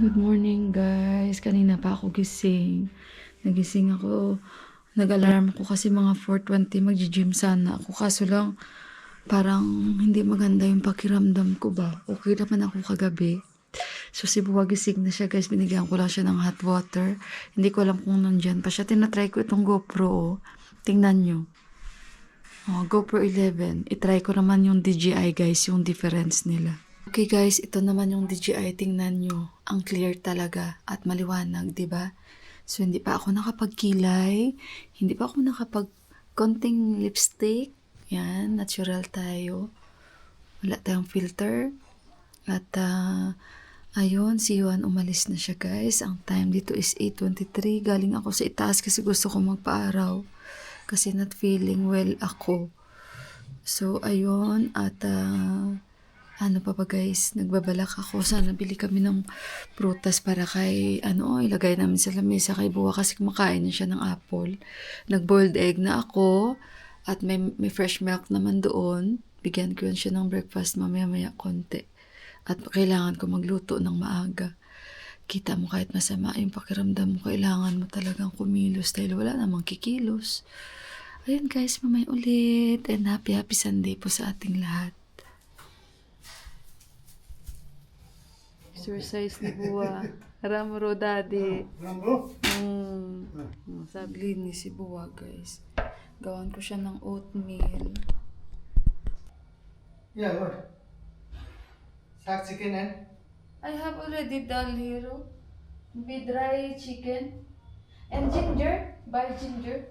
Good morning guys. Kanina pa ako gising. Nagising ako. Nag-alarm ako kasi mga 4:20 mag-gym sana ako. Kaso lang parang hindi maganda yung pakiramdam ko ba. Okay naman ako kagabi. So si Buwa gising na siya guys. Binigyan ko lang siya ng hot water. Hindi ko alam kung nandyan pa siya. Tinatry ko itong GoPro. Oh. Tingnan nyo. Oh, GoPro 11. Itry ko naman yung DJI guys. Yung difference nila. Okay guys, ito naman yung DJI, tingnan nyo. Ang clear talaga at maliwanag, di ba? So hindi pa ako nakapagkilay, hindi pa ako konting lipstick. Yan, natural tayo. Wala tayong filter. At ayun, si Juan umalis na siya guys. Ang time dito is 8:23. Galing ako sa itaas kasi gusto ko magpa-araw. Kasi not feeling well ako. So ayun, at ano pa ba guys, nagbabalak ako. Sana bili kami ng prutas para kay, ilagay namin sa lamesa kay Buwa kasi kumakain na siya ng apple. Nag-boiled egg na ako at may fresh milk naman doon. Bigyan ko yun siya ng breakfast mamaya-maya konti. At kailangan ko magluto ng maaga. Kita mo kahit masama yung pakiramdam mo, kailangan mo talagang kumilos dahil wala namang kikilos. Ayun guys, mamaya ulit and happy Sunday po sa ating lahat. Exercise ni Buwa. Ramro daddy. Ramro? Sabi ni si Buwa guys. Gawan ko siya ng oatmeal. Yeah, what? Sag chicken and? I have already done here. Be dry chicken. And ginger. Buy ginger.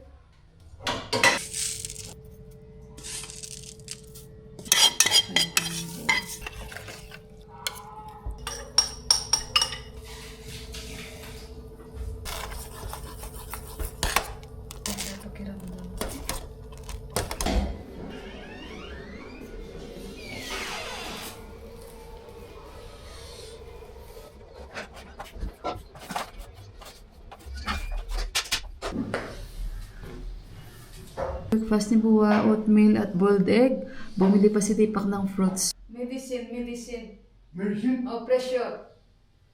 Breakfast ni Buwa, oatmeal at boiled egg. Bumili pa si Tipak ng fruits. Medicine. Medicine? Oh, pressure.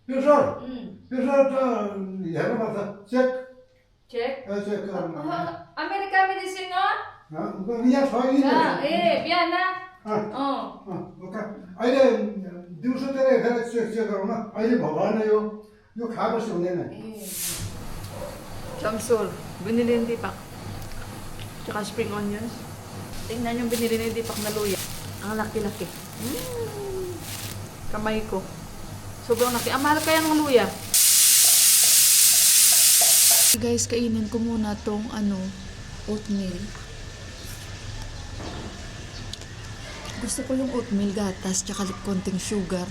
Pressure? Pressure, yaran mata. Check. Check. Check. America medicine on? Yeah, fine. Biana. Okay. अहिले दिउँसो चाहिँ हेरेर चेक गरौँ न अहिले भगवान यो खाएको हुँदैन Chamsol. Binili ni Tipak. Tsaka spring onions. Tingnan yung binili ni Tipak na luya. Ang laki-laki. Kamay ko. Sobrang laki. Ang mahal kaya ng luya. Guys, kainin ko muna tong oatmeal. Gusto ko yung oatmeal gatas tsaka konting sugar.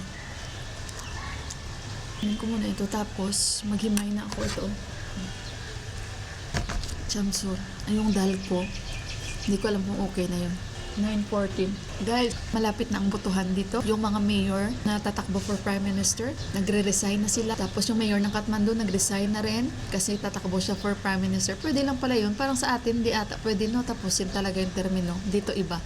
Kainin ko muna ito tapos maghimay na ako ito. Chamsur. Ay, yung dal ko. Hindi ko alam kung okay na yun. 9:14. Guys, malapit na ang botohan dito. Yung mga mayor na tatakbo for Prime Minister, nagre-resign na sila. Tapos yung mayor ng Kathmandu, nag-resign na rin kasi tatakbo siya for Prime Minister. Pwede lang pala yun. Parang sa atin, di ata. Pwede no, tapusin talaga yung termino. Dito iba.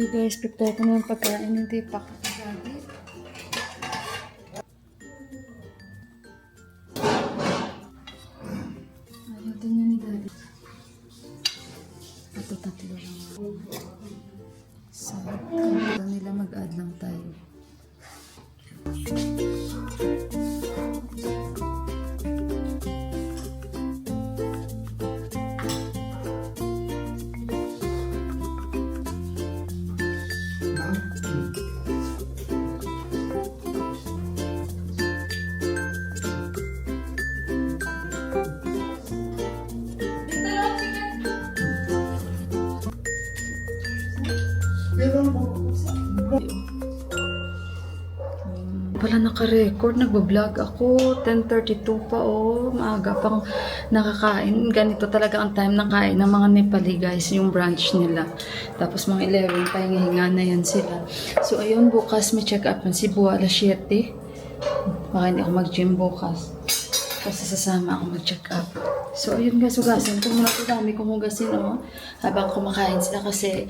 Okay guys, prepare ko na yung pagkain ng Tipak. Ayaw din niya ni Daddy. Ito tatlo lang. So, kaya nila mag-add lang tayo. pala naka-record. Nagbablog ako. 10:32 pa oh. Maaga pang nakakain. Ganito talaga ang time ng kain ng mga Nepali guys. Yung brunch nila. Tapos mga 11 pahinga na yan sila. So ayun, bukas may check up si Bua alas 7. Baka hindi ako mag-gym bukas. Kasi sasama ako mag-check up. So ayun guys, hugasan ko muna ito. Dami kong hugasin oh. Habang kumakain sila kasi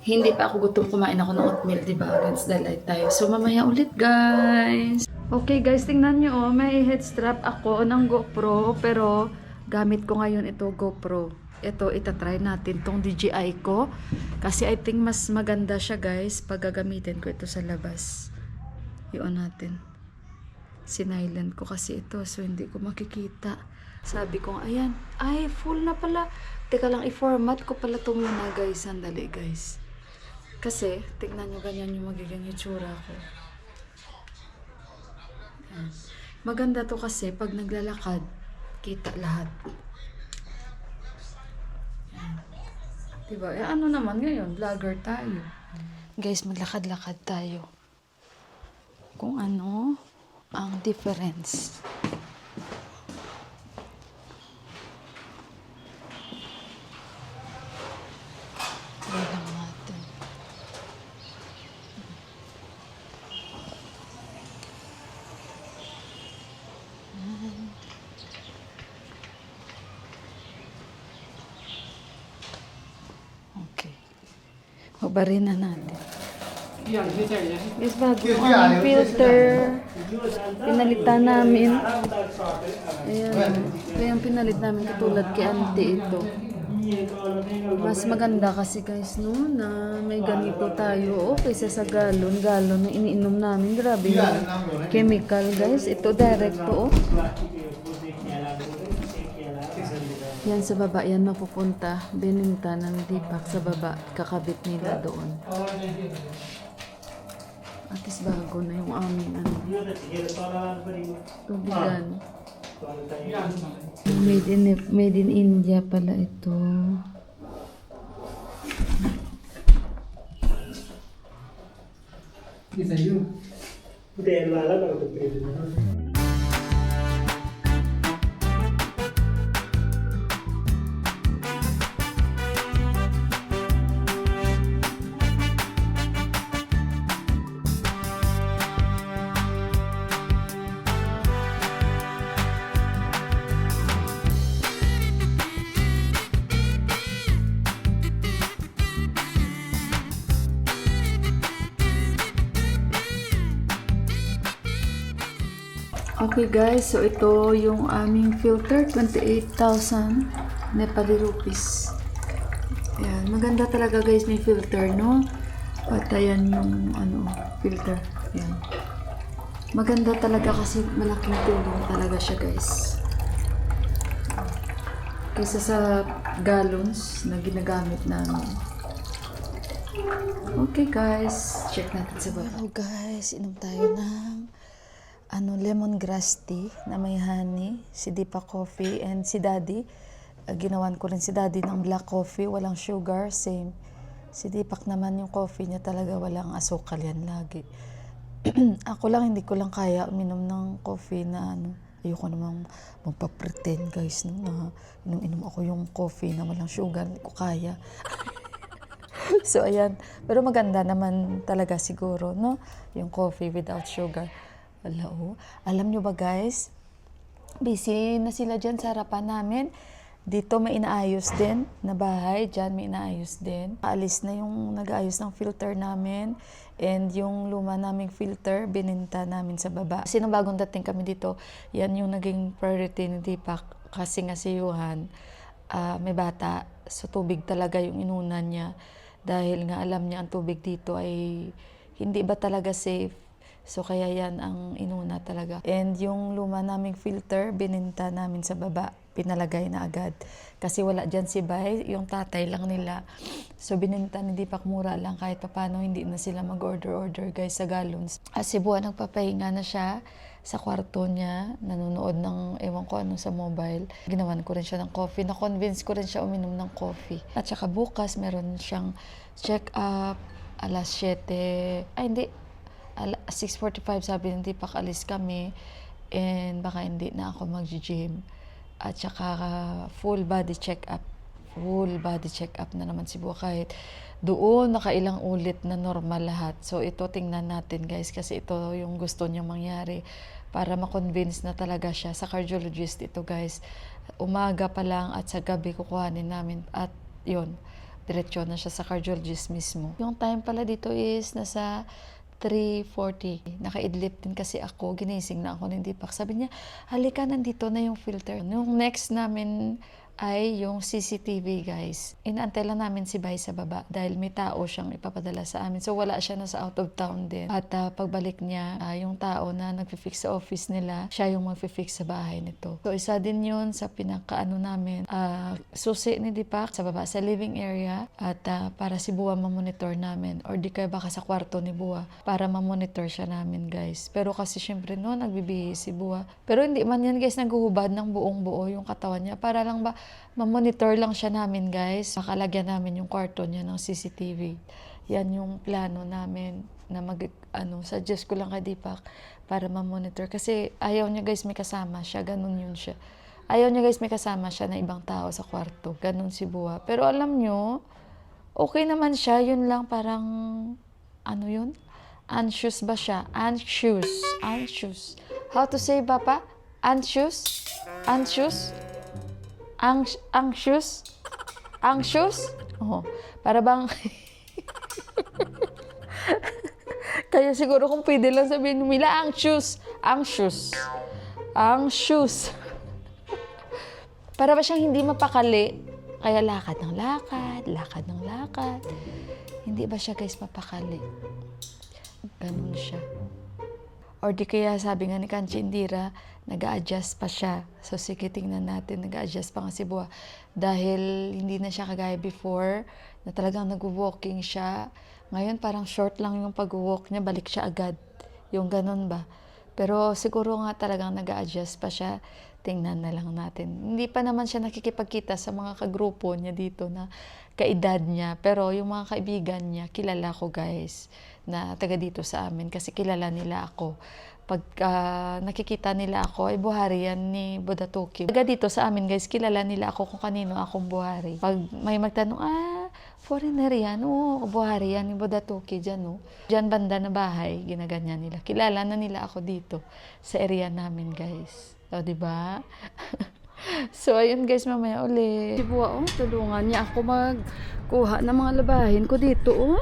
hindi pa ako gutom, kumain ako ng oatmeal, diba? Against the light tayo. So, mamaya ulit, guys. Okay, guys, tingnan nyo, oh. May head strap ako ng GoPro, pero gamit ko ngayon ito, GoPro. Ito, itatry natin tong DJI ko. Kasi I think mas maganda siya, guys, pag gagamitin ko ito sa labas. I-on natin. Sinilent ko kasi ito, so hindi ko makikita. Sabi ko, ayan, ay, full na pala. Teka lang, i-format ko pala ito muna, guys. Sandali, guys. Kasi, tignan nyo ganyan yung magiging itsura ko. Ayan. Maganda to kasi pag naglalakad, kita lahat. Ayan. Diba? Eh, ano naman ngayon? Vlogger tayo. Guys, maglakad-lakad tayo. Kung ano ang difference. Walang natin. Okay. Mabarin na natin. Guys, bago ang filter. Pinalitan namin. Ayan. Kaya ang pinalit namin katulad kay Auntie ito. Mas maganda kasi guys no na may ganito tayo kaysa sa galon na iniinom namin. Grabe yung chemical guys. Ito direct to oh. Yan sa baba, yan mapupunta. Bininta ng Deepak sa baba. Kakabit nila doon. At least bago na yung aming ano. Tubigan. Made in India pala ito. Isa yun. Okay guys, so ito yung aming filter, 28,000 Nepali rupees. Ayan, maganda talaga guys may filter, no? At ayan yung ano, filter. Ayan. Maganda talaga kasi malaking tulong talaga siya guys. Kaysa sa gallons na ginagamit namin. Okay guys, check natin sa baba. Hello guys, inom tayo ng lemongrass tea na may honey, si Deepak Coffee and si Daddy. Ginawan ko rin si Daddy ng black coffee, walang sugar, same. Si Deepak naman yung coffee niya talaga walang asukal yan lagi. Ako lang, hindi ko lang kaya uminom ng coffee na ayoko namang magpa-pretend guys no, na inom ako yung coffee na walang sugar, hindi ko kaya. So ayan, pero maganda naman talaga siguro no, yung coffee without sugar. Alam nyo ba guys, busy na sila dyan sa harapan namin. Dito may inaayos din na bahay, dyan may inaayos din. Alis na yung nag-aayos ng filter namin and yung luma naming filter, bininta namin sa baba. Kasi nung bagong dating kami dito, yan yung naging priority ni Deepak. Kasi nga si Johan, may bata, so tubig talaga yung inunan niya. Dahil nga alam niya ang tubig dito ay hindi ba talaga safe. So, kaya yan ang inuna talaga. And yung luma naming filter, bininta namin sa baba. Pinalagay na agad. Kasi wala dyan si Bay, yung tatay lang nila. So, bininta ni Deepak mura lang kahit papano hindi na sila mag-order guys sa gallons. Si Bua nagpapahinga na siya sa kwarto niya. Nanonood ng ewan ko ano sa mobile. Ginawan ko rin siya ng coffee. Na-convince ko rin siya uminom ng coffee. At saka bukas meron siyang check-up alas 7. Ay, hindi. 6:45 sabi ng Tipak, alis kami. And baka hindi na ako mag-gym. At saka full body check-up. Full body check-up na naman si Buwa kahit doon nakailang ulit na normal lahat. So ito tingnan natin guys kasi ito yung gusto niya mangyari para ma-convince na talaga siya sa cardiologist ito guys. Umaga pa lang at sa gabi kukuhanin namin at yun, diretso na siya sa cardiologist mismo. Yung time pala dito is nasa 3:40. Nakaidlip din kasi ako. Ginising na ako ng Tipak. Sabi niya, halika, nandito na yung filter. Yung next namin ay yung CCTV guys. Inaantay lang namin si Bay sa baba dahil may tao siyang ipapadala sa amin. So wala siya, nasa out of town din. At pagbalik niya, yung tao na nagfi-fix sa office nila, siya yung magfi-fix sa bahay nito. So isa din yun sa pinakaano namin, susi ni Tipak sa baba sa living area at para si Buwa mamonitor namin or di kaya baka sa kwarto ni Buwa para mamonitor siya namin guys. Pero kasi syempre no, nagbibihis si Buwa. Pero hindi man yan guys naghuhubad ng buong buo yung katawan niya para lang ba mamonitor lang siya namin guys. Makalagyan namin yung kwarto niya ng CCTV. Yan yung plano namin na suggest ko lang kay Tipak para mamonitor. Kasi ayaw niya guys may kasama siya. Ganun yun siya. Ayaw niya guys may kasama siya na ibang tao sa kwarto. Ganun si Buwa. Pero alam nyo, okay naman siya. Yun lang parang, ano yun? Anxious ba siya? Anxious. Anxious. How to say, Papa? Anxious? Anxious? Anxious? Anxious? Oh, para bang kaya siguro kung pwede lang sabihin nila anxious. Anxious. Anxious. Para ba siyang hindi mapakali? Kaya lakad ng lakad, lakad ng lakad. Hindi ba siya guys mapakali? Ganun siya. Or di kaya sabi nga ni Kanchi Indira, nag-a-adjust pa siya. So sige, tingnan natin, nag-a-adjust pa nga si Buwa. Dahil hindi na siya kagaya before, na talagang nag-walking siya. Ngayon parang short lang yung pag-walk niya, balik siya agad. Yung ganun ba? Pero siguro nga talagang nag-a-adjust pa siya. Tingnan na lang natin. Hindi pa naman siya nakikipagkita sa mga kagrupo niya dito na kaedad niya. Pero yung mga kaibigan niya, kilala ko guys, na taga dito sa amin kasi kilala nila ako. Pag nakikita nila ako, ay buhari yan ni Budatuki. Taga dito sa amin guys, kilala nila ako kung kanino akong buhari. Pag may magtanong, foreigner yan, buhari yan ni Budatuki dyan, Dyan banda na bahay, ginaganyan nila. Kilala na nila ako dito sa area namin guys. O, diba? So, ayun guys, mamaya ulit. Si Buwa, tulungan niya ako magkuha ng mga labahin ko dito,